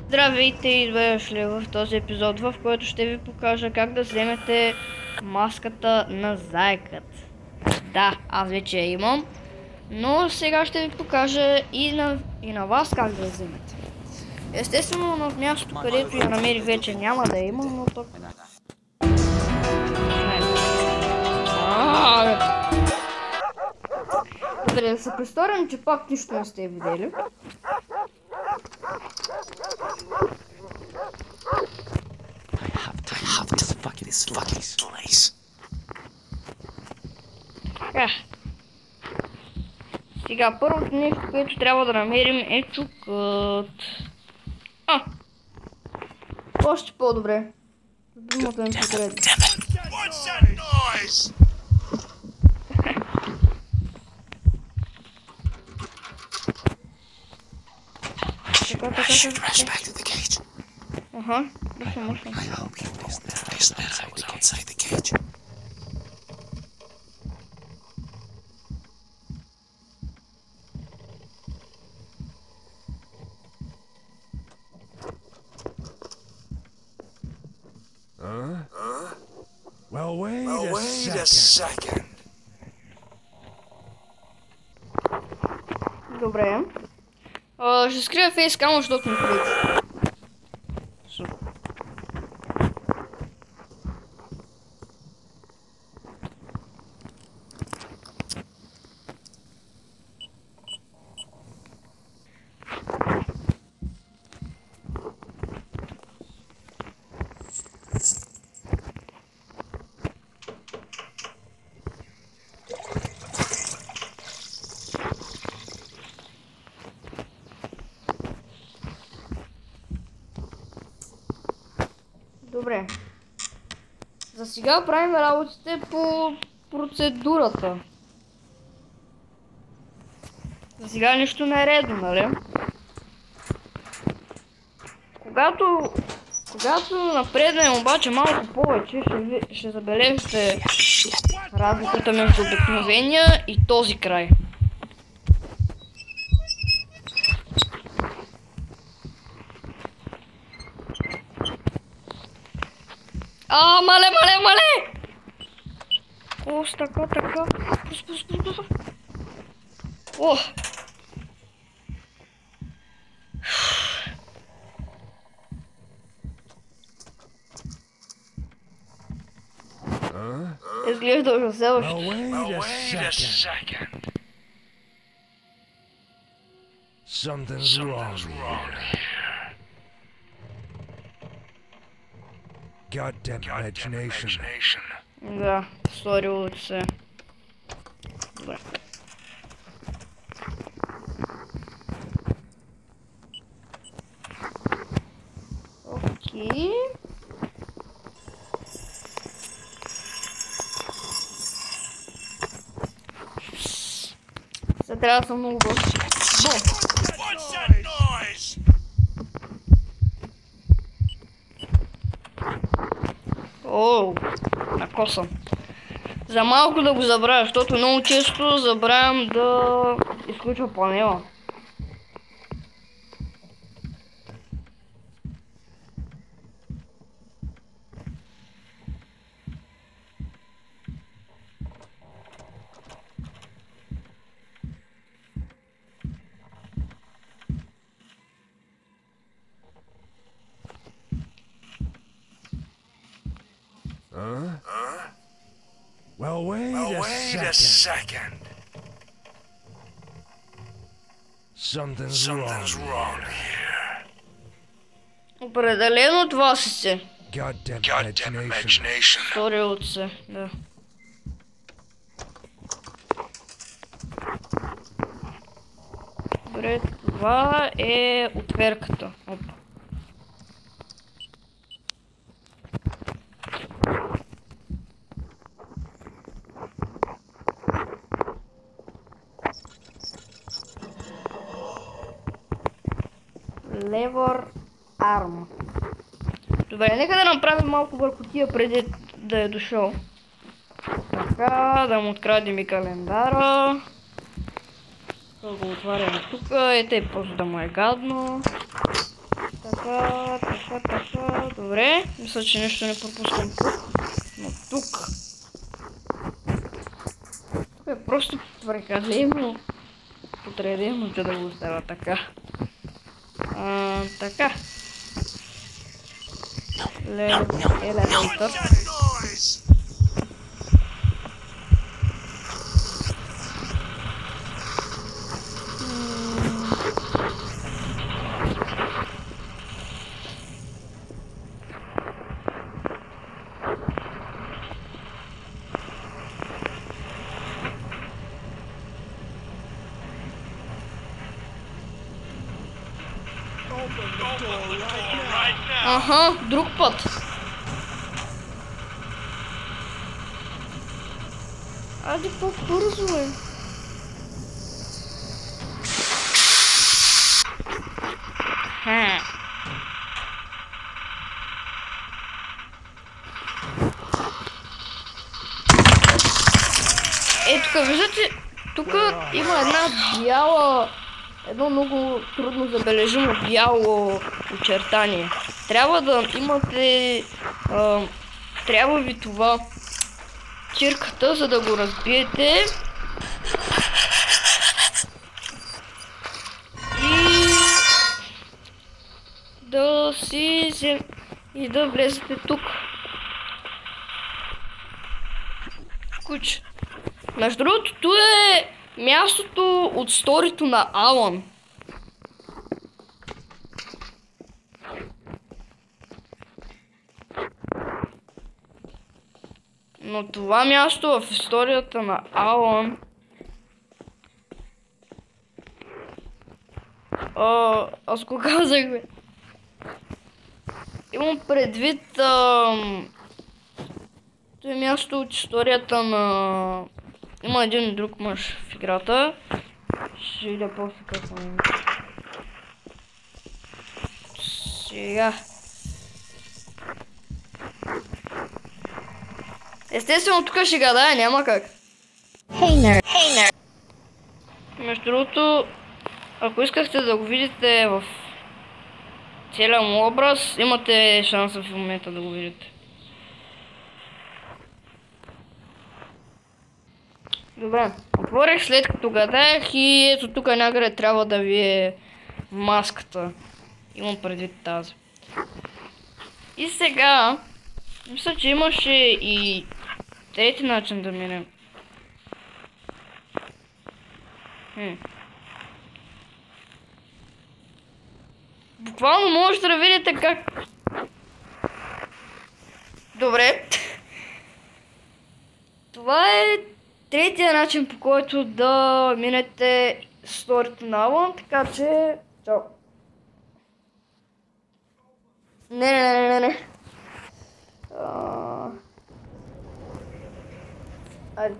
Здравейте и добре дошли в този епизод, в който ще ви покажа как да вземете маската на зайкът. Да, аз вече я имам, но сега ще ви покажа и на вас как да я вземете. Естествено, на мястото, където я намерих, вече няма да я има, но тук... Добре, да се представим, че пак нищо не сте видели. Сега, първото нещо, което трябва да намерим е чукът. Още по-добре. Думата ми подреди. Ага, мъшно. Well, wait a second. Добре. Ще скрия фейскам, защото ми прилича. Добре. За сега правим работите по процедурата. За сега нищо не е редно, нали? Когато напреднем обаче малко повече, ще забележите разликата между обикновения и този край. Мале! О, така. Пус. О! Изглежда ужасяващо. Wait a second. Something's wrong here. Goddamn imagination. Да, сторило се. Добре. Окей. Сега трябва да съм много бърз. Оу, накосам. За малко да го забравя, защото много често забравям да изключва панела. Well, wait a second. Something's wrong here. Определено това си се. Goddamn imagination. Сторило се, да. Добре, това е отверката. Опа. Lever arm. Добре, нека да направим малко бъркотия преди да е дошъл. Така, да му открадем и календара. Да го отваряме тук. Ето и просто да му е гадно. Така. Добре, мисля, че нещо не пропускам тук. Но тук... Тук е просто прекалено подредено, че да го оставя така. Така. Елевейтър. Аха, друг път. Айде по-бързо е. Тук виждате, тук има една бяла, едно много трудно забележимо бяло очертание. Трябва да имате, трябва ви това чирката, за да го разбиете. И да си и да влезете тук. Куч. Между другото, tu е мястото от сторито на Алан. Но това място в историята на Алан... аз го казах, бе. Имам предвид... това е място от историята на... Има един друг мъж в играта. Ще видя после какво е. Сега. Естествено тук ще гадая, няма как. Hey nerd. Между другото, ако искахте да го видите в целия му образ, имате шанса в момента да го видите. Добре, отворих след като гадаях и ето тук някъде трябва да ви е маската. Имам предвид тази. И сега, мисля, че имаше и трети начин да минем. Буквално можете да видите как... Добре. Това е третия начин, по който да минете сторито на Алан, така че... Чао. Не.